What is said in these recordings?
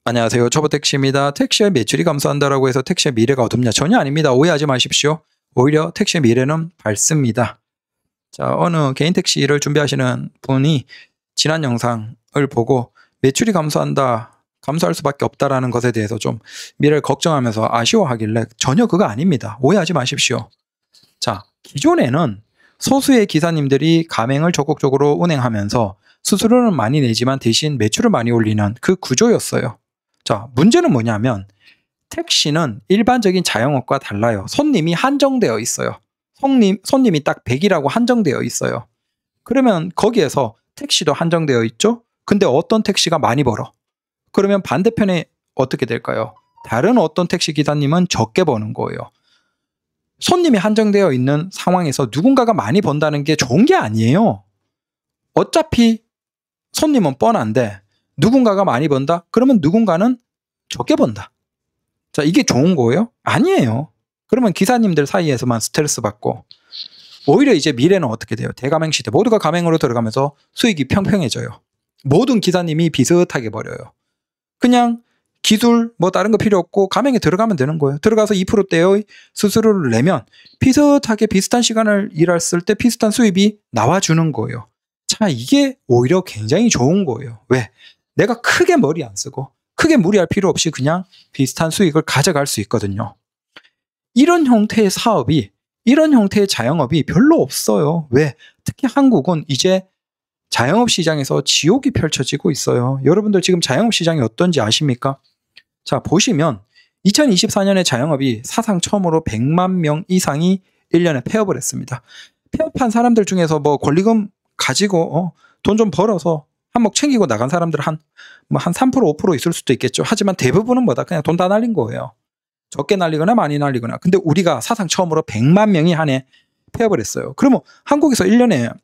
안녕하세요. 초보택시입니다. 택시의 매출이 감소한다라고 해서 택시의 미래가 어둡냐? 전혀 아닙니다. 오해하지 마십시오. 오히려 택시의 미래는 밝습니다. 자, 어느 개인 택시를 준비하시는 분이 지난 영상을 보고 매출이 감소할 수밖에 없다라는 것에 대해서 좀 미래를 걱정하면서 아쉬워하길래 전혀 그거 아닙니다. 오해하지 마십시오. 자, 기존에는 소수의 기사님들이 가맹을 적극적으로 운행하면서 수수료는 많이 내지만 대신 매출을 많이 올리는 그 구조였어요. 자, 문제는 뭐냐면 택시는 일반적인 자영업과 달라요. 손님이 한정되어 있어요. 손님이 딱 100이라고 한정되어 있어요. 그러면 거기에서 택시도 한정되어 있죠? 근데 어떤 택시가 많이 벌어? 그러면 반대편에 어떻게 될까요? 다른 어떤 택시 기사님은 적게 버는 거예요. 손님이 한정되어 있는 상황에서 누군가가 많이 번다는 게 좋은 게 아니에요. 어차피 손님은 뻔한데 누군가가 많이 번다? 그러면 누군가는 적게 번다. 자, 이게 좋은 거예요? 아니에요. 그러면 기사님들 사이에서만 스트레스 받고 오히려 이제 미래는 어떻게 돼요? 대가맹 시대. 모두가 가맹으로 들어가면서 수익이 평평해져요. 모든 기사님이 비슷하게 벌여요. 그냥 기술 뭐 다른 거 필요 없고 가맹에 들어가면 되는 거예요. 들어가서 2%대의 수수료를 내면 비슷하게 비슷한 시간을 일했을 때 비슷한 수입이 나와주는 거예요. 자, 이게 오히려 굉장히 좋은 거예요. 왜? 내가 크게 머리 안 쓰고 크게 무리할 필요 없이 그냥 비슷한 수익을 가져갈 수 있거든요. 이런 형태의 사업이, 이런 형태의 자영업이 별로 없어요. 왜? 특히 한국은 이제 자영업 시장에서 지옥이 펼쳐지고 있어요. 여러분들 지금 자영업 시장이 어떤지 아십니까? 자, 보시면 2024년에 자영업이 사상 처음으로 100만 명 이상이 1년에 폐업을 했습니다. 폐업한 사람들 중에서 뭐 권리금 가지고 돈 좀 벌어서 한몫 챙기고 나간 사람들 한 3%, 5% 있을 수도 있겠죠. 하지만 대부분은 뭐다? 그냥 돈 다 날린 거예요. 적게 날리거나 많이 날리거나. 근데 우리가 사상 처음으로 100만 명이 한 해 폐업을 했어요. 그러면 한국에서 1년에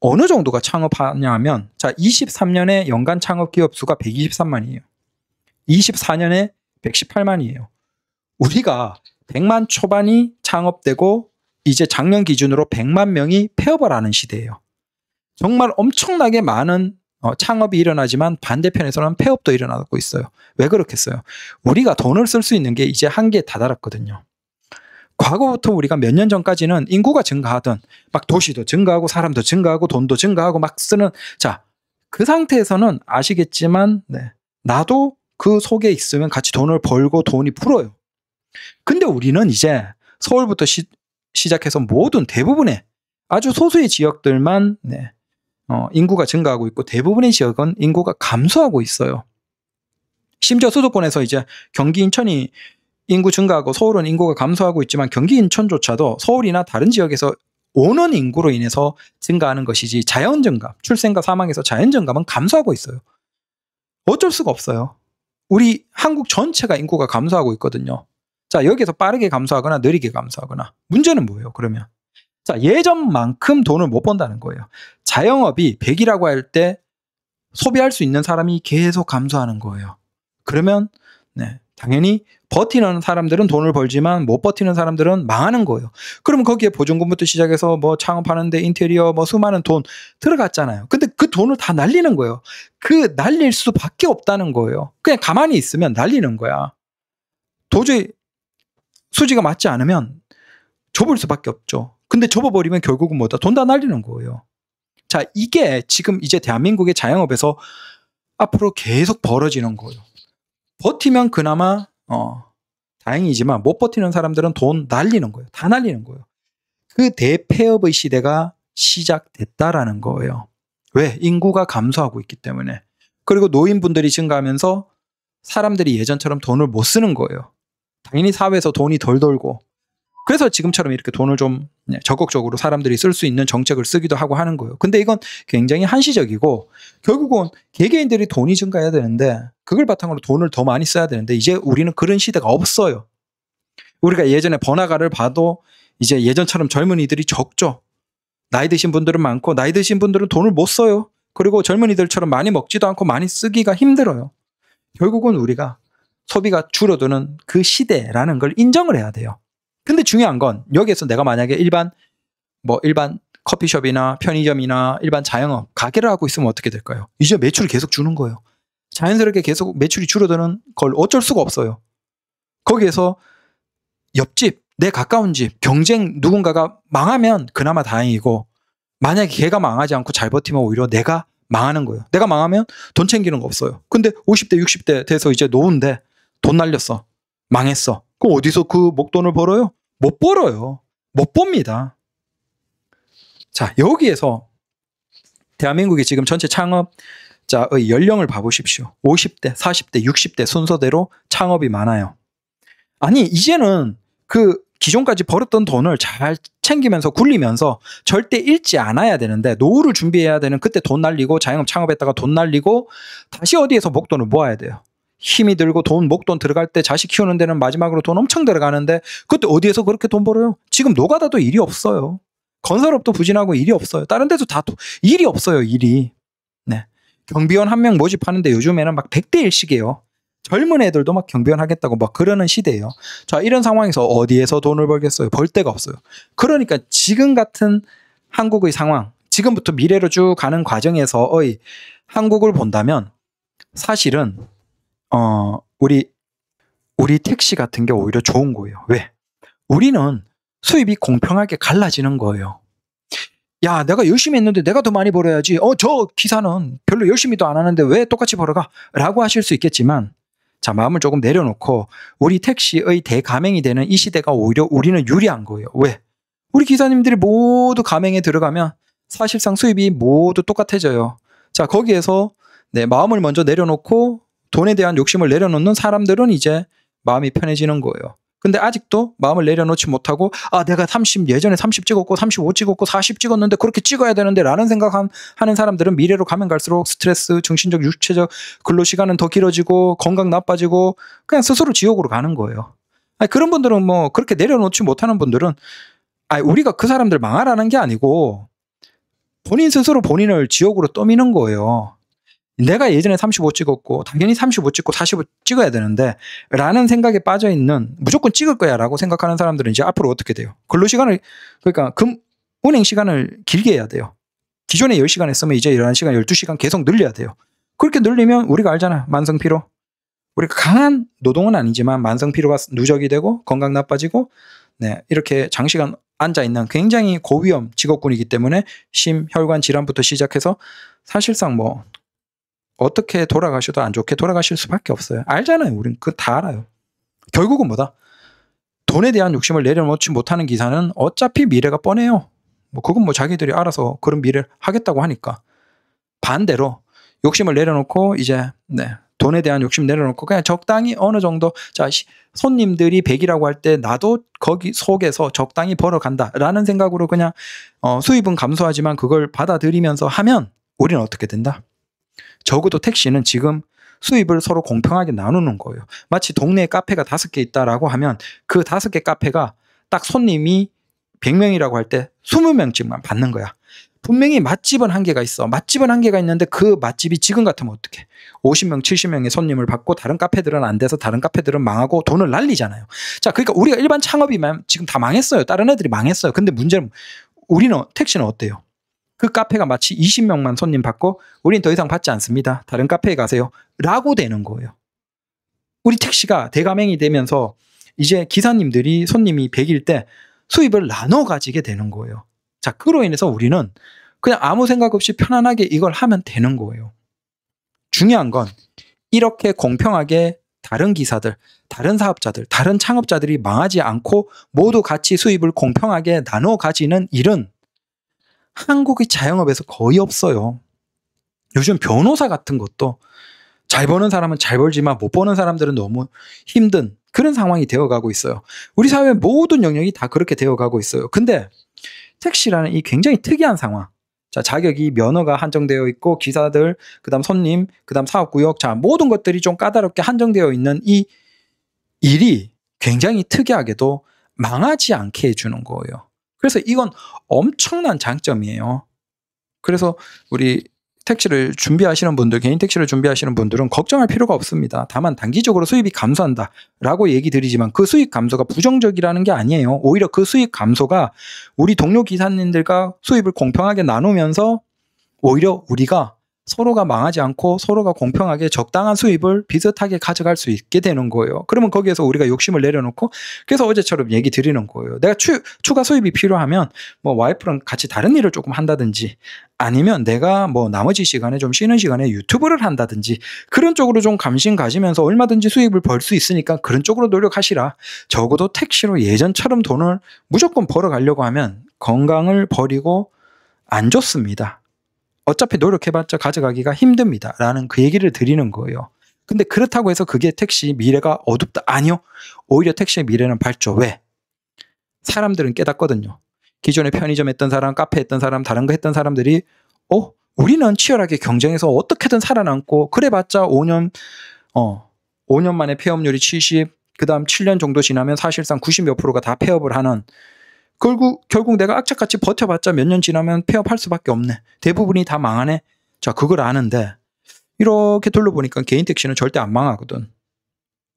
어느 정도가 창업하냐면, 자, 23년에 연간 창업 기업 수가 123만이에요. 24년에 118만이에요. 우리가 100만 초반이 창업되고 이제 작년 기준으로 100만 명이 폐업을 하는 시대예요. 정말 엄청나게 많은 창업이 일어나지만 반대편에서는 폐업도 일어나고 있어요. 왜 그렇겠어요? 우리가 돈을 쓸 수 있는 게 이제 한계에 다다랐거든요. 과거부터 우리가 몇 년 전까지는 인구가 증가하던 막 도시도 증가하고 사람도 증가하고 돈도 증가하고 막 쓰는, 자, 그 상태에서는 아시겠지만 나도 그 속에 있으면 같이 돈을 벌고 돈이 풀어요. 근데 우리는 이제 서울부터 시작해서 모든 대부분의 아주 소수의 지역들만 인구가 증가하고 있고 대부분의 지역은 인구가 감소하고 있어요. 심지어 수도권에서 이제 경기 인천이 인구 증가하고 서울은 인구가 감소하고 있지만 경기 인천조차도 서울이나 다른 지역에서 오는 인구로 인해서 증가하는 것이지 자연 증감, 출생과 사망에서 자연 증감은 감소하고 있어요. 어쩔 수가 없어요. 우리 한국 전체가 인구가 감소하고 있거든요. 자, 여기서 빠르게 감소하거나 느리게 감소하거나. 문제는 뭐예요, 그러면? 자, 예전만큼 돈을 못 번다는 거예요. 자영업이 100이라고 할 때 소비할 수 있는 사람이 계속 감소하는 거예요. 그러면 당연히 버티는 사람들은 돈을 벌지만 못 버티는 사람들은 망하는 거예요. 그러면 거기에 보증금부터 시작해서 뭐 창업하는데 인테리어 뭐 수많은 돈 들어갔잖아요. 근데 그 돈을 다 날리는 거예요. 그 날릴 수밖에 없다는 거예요. 그냥 가만히 있으면 날리는 거야. 도저히 수지가 맞지 않으면 접을 수밖에 없죠. 근데 접어버리면 결국은 뭐다? 돈 다 날리는 거예요. 자, 이게 지금 이제 대한민국의 자영업에서 앞으로 계속 벌어지는 거예요. 버티면 그나마 다행이지만 못 버티는 사람들은 돈 날리는 거예요. 다 날리는 거예요. 그 대폐업의 시대가 시작됐다라는 거예요. 왜? 인구가 감소하고 있기 때문에. 그리고 노인분들이 증가하면서 사람들이 예전처럼 돈을 못 쓰는 거예요. 당연히 사회에서 돈이 덜 돌고, 그래서 지금처럼 이렇게 돈을 좀 적극적으로 사람들이 쓸 수 있는 정책을 쓰기도 하고 하는 거예요. 근데 이건 굉장히 한시적이고 결국은 개개인들이 돈이 증가해야 되는데 그걸 바탕으로 돈을 더 많이 써야 되는데 이제 우리는 그런 시대가 없어요. 우리가 예전에 번화가를 봐도 이제 예전처럼 젊은이들이 적죠. 나이 드신 분들은 많고 나이 드신 분들은 돈을 못 써요. 그리고 젊은이들처럼 많이 먹지도 않고 많이 쓰기가 힘들어요. 결국은 우리가 소비가 줄어드는 그 시대라는 걸 인정을 해야 돼요. 근데 중요한 건 여기에서 내가 만약에 일반 커피숍이나 편의점이나 일반 자영업 가게를 하고 있으면 어떻게 될까요? 이제 매출을 계속 주는 거예요. 자연스럽게 계속 매출이 줄어드는 걸 어쩔 수가 없어요. 거기에서 옆집, 내 가까운 집, 경쟁 누군가가 망하면 그나마 다행이고, 만약에 걔가 망하지 않고 잘 버티면 오히려 내가 망하는 거예요. 내가 망하면 돈 챙기는 거 없어요. 근데 50대, 60대 돼서 이제 노인데 돈 날렸어. 망했어. 그럼 어디서 그 목돈을 벌어요? 못 벌어요. 못 봅니다. 자, 여기에서 대한민국이 지금 전체 창업자의 연령을 봐보십시오. 50대, 40대, 60대 순서대로 창업이 많아요. 아니, 이제는 그 기존까지 벌었던 돈을 잘 챙기면서 굴리면서 절대 잃지 않아야 되는데, 노후를 준비해야 되는 그때 돈 날리고 자영업 창업했다가 돈 날리고 다시 어디에서 목돈을 모아야 돼요. 힘이 들고 돈, 목돈 들어갈 때 자식 키우는 데는 마지막으로 돈 엄청 들어가는데 그때 어디에서 그렇게 돈 벌어요? 지금 노가다도 일이 없어요. 건설업도 부진하고 일이 없어요. 다른 데도 다 일이 없어요, 일이. 네. 경비원 한 명 모집하는데 요즘에는 막 100대 1씩이에요. 젊은 애들도 막 경비원 하겠다고 막 그러는 시대예요. 자, 이런 상황에서 어디에서 돈을 벌겠어요? 벌 데가 없어요. 그러니까 지금 같은 한국의 상황, 지금부터 미래로 쭉 가는 과정에서의 한국을 본다면 사실은 우리 택시 같은 게 오히려 좋은 거예요. 왜? 우리는 수입이 공평하게 갈라지는 거예요. 야, 내가 열심히 했는데 내가 더 많이 벌어야지. 저 기사는 별로 열심히도 안 하는데 왜 똑같이 벌어가? 라고 하실 수 있겠지만, 자, 마음을 조금 내려놓고 우리 택시의 대가맹이 되는 이 시대가 오히려 우리는 유리한 거예요. 왜? 우리 기사님들이 모두 가맹에 들어가면 사실상 수입이 모두 똑같아져요. 자, 거기에서 마음을 먼저 내려놓고 돈에 대한 욕심을 내려놓는 사람들은 이제 마음이 편해지는 거예요. 근데 아직도 마음을 내려놓지 못하고, 내가 예전에 30 찍었고 35 찍었고 40 찍었는데 그렇게 찍어야 되는데 라는 생각하는 사람들은 미래로 가면 갈수록 스트레스, 정신적, 육체적 근로시간은 더 길어지고 건강 나빠지고 그냥 스스로 지옥으로 가는 거예요. 그런 분들은 뭐 그렇게 내려놓지 못하는 분들은 우리가 그 사람들 망하라는 게 아니고 본인 스스로 본인을 지옥으로 떠미는 거예요. 내가 예전에 35 찍었고 당연히 35 찍고 45 찍어야 되는데 라는 생각에 빠져있는, 무조건 찍을 거야 라고 생각하는 사람들은 이제 앞으로 어떻게 돼요? 근로시간을, 그러니까 운행 시간을 길게 해야 돼요. 기존에 10시간 했으면 이제 일하는 시간 12시간 계속 늘려야 돼요. 그렇게 늘리면 우리가 알잖아, 만성피로. 우리가 강한 노동은 아니지만 만성피로가 누적이 되고 건강 나빠지고 이렇게 장시간 앉아있는 굉장히 고위험 직업군이기 때문에 심혈관 질환부터 시작해서 사실상 뭐 어떻게 돌아가셔도 안 좋게 돌아가실 수밖에 없어요. 알잖아요. 우린 그거 다 알아요. 결국은 뭐다? 돈에 대한 욕심을 내려놓지 못하는 기사는 어차피 미래가 뻔해요. 그건 자기들이 알아서 그런 미래를 하겠다고 하니까. 반대로 욕심을 내려놓고 이제 돈에 대한 욕심 내려놓고 그냥 적당히 어느 정도, 자, 손님들이 100이라고 할 때 나도 거기 속에서 적당히 벌어간다라는 생각으로 그냥 수입은 감소하지만 그걸 받아들이면서 하면 우리는 어떻게 된다? 적어도 택시는 지금 수입을 서로 공평하게 나누는 거예요. 마치 동네에 카페가 5개 있다라고 하면 그 5개 카페가 딱 손님이 100명이라고 할 때 20명씩만 받는 거야. 분명히 맛집은 한계가 있어. 맛집은 한계가 있는데 그 맛집이 지금 같으면 어떡해. 50명, 70명의 손님을 받고 다른 카페들은 안 돼서 다른 카페들은 망하고 돈을 날리잖아요. 자, 그러니까 우리가 일반 창업이면 지금 다 망했어요. 다른 애들이 망했어요. 근데 문제는 우리는, 택시는 어때요? 그 카페가 마치 20명만 손님 받고 우린 더 이상 받지 않습니다. 다른 카페에 가세요. 라고 되는 거예요. 우리 택시가 대가맹이 되면서 이제 기사님들이 손님이 100일 때 수입을 나눠 가지게 되는 거예요. 자, 그로 인해서 우리는 그냥 아무 생각 없이 편안하게 이걸 하면 되는 거예요. 중요한 건 이렇게 공평하게 다른 기사들, 다른 사업자들, 다른 창업자들이 망하지 않고 모두 같이 수입을 공평하게 나눠 가지는 일은 한국의 자영업에서 거의 없어요. 요즘 변호사 같은 것도 잘 버는 사람은 잘 벌지만 못 버는 사람들은 너무 힘든 그런 상황이 되어가고 있어요. 우리 사회의 모든 영역이 다 그렇게 되어가고 있어요. 근데 택시라는 이 굉장히 특이한 상황. 자, 자격이 면허가 한정되어 있고 기사들, 그다음 손님, 그다음 사업구역, 자, 모든 것들이 좀 까다롭게 한정되어 있는 이 일이 굉장히 특이하게도 망하지 않게 해주는 거예요. 그래서 이건 엄청난 장점이에요. 그래서 우리 택시를 준비하시는 분들, 개인 택시를 준비하시는 분들은 걱정할 필요가 없습니다. 다만 단기적으로 수입이 감소한다라고 얘기 드리지만 그 수익 감소가 부정적이라는 게 아니에요. 오히려 그 수익 감소가 우리 동료 기사님들과 수입을 공평하게 나누면서 오히려 우리가 서로가 망하지 않고 서로가 공평하게 적당한 수입을 비슷하게 가져갈 수 있게 되는 거예요. 그러면 거기에서 우리가 욕심을 내려놓고, 그래서 어제처럼 얘기 드리는 거예요. 내가 추가 수입이 필요하면 뭐 와이프랑 같이 다른 일을 조금 한다든지, 아니면 내가 뭐 나머지 시간에 좀 쉬는 시간에 유튜브를 한다든지, 그런 쪽으로 좀 관심 가지면서 얼마든지 수입을 벌 수 있으니까 그런 쪽으로 노력하시라. 적어도 택시로 예전처럼 돈을 무조건 벌어가려고 하면 건강을 버리고 안 좋습니다. 어차피 노력해봤자 가져가기가 힘듭니다. 라는 그 얘기를 드리는 거예요. 근데 그렇다고 해서 그게 택시 미래가 어둡다? 아니요. 오히려 택시의 미래는 밝죠. 왜? 사람들은 깨닫거든요. 기존에 편의점 했던 사람, 카페 했던 사람, 다른 거 했던 사람들이 우리는 치열하게 경쟁해서 어떻게든 살아남고, 그래봤자 5년 만에 폐업률이 70, 그 다음 7년 정도 지나면 사실상 90몇 프로가 다 폐업을 하는, 결국 내가 악착같이 버텨봤자 몇 년 지나면 폐업할 수밖에 없네. 대부분이 다 망하네. 자, 그걸 아는데 이렇게 둘러보니까 개인 택시는 절대 안 망하거든.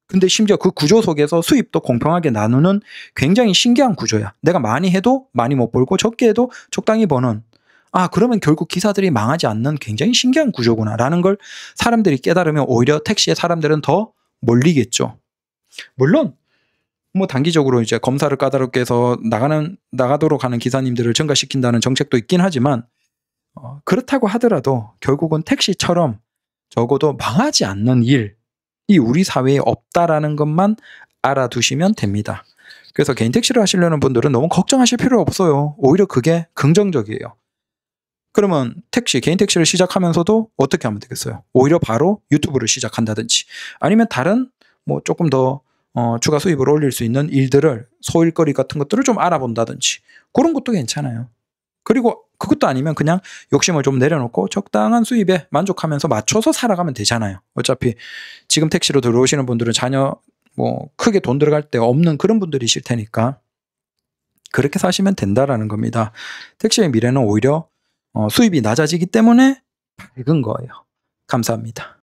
근데 심지어 그 구조 속에서 수입도 공평하게 나누는 굉장히 신기한 구조야. 내가 많이 해도 많이 못 벌고 적게 해도 적당히 버는. 그러면 결국 기사들이 망하지 않는 굉장히 신기한 구조구나 라는 걸 사람들이 깨달으면 오히려 택시에 사람들은 더 몰리겠죠. 물론 뭐 단기적으로 이제 검사를 까다롭게 해서 나가도록 하는 기사님들을 증가시킨다는 정책도 있긴 하지만, 그렇다고 하더라도 결국은 택시처럼 적어도 망하지 않는 일이 우리 사회에 없다라는 것만 알아두시면 됩니다. 그래서 개인 택시를 하시려는 분들은 너무 걱정하실 필요 없어요. 오히려 그게 긍정적이에요. 그러면 개인 택시를 시작하면서도 어떻게 하면 되겠어요? 오히려 바로 유튜브를 시작한다든지, 아니면 다른 뭐 조금 더 추가 수입을 올릴 수 있는 일들을, 소일거리 같은 것들을 좀 알아본다든지, 그런 것도 괜찮아요. 그리고 그것도 아니면 그냥 욕심을 좀 내려놓고 적당한 수입에 만족하면서 맞춰서 살아가면 되잖아요. 어차피 지금 택시로 들어오시는 분들은 자녀 뭐 크게 돈 들어갈 데 없는 그런 분들이실 테니까 그렇게 사시면 된다라는 겁니다. 택시의 미래는 오히려 수입이 낮아지기 때문에 밝은 거예요. 감사합니다.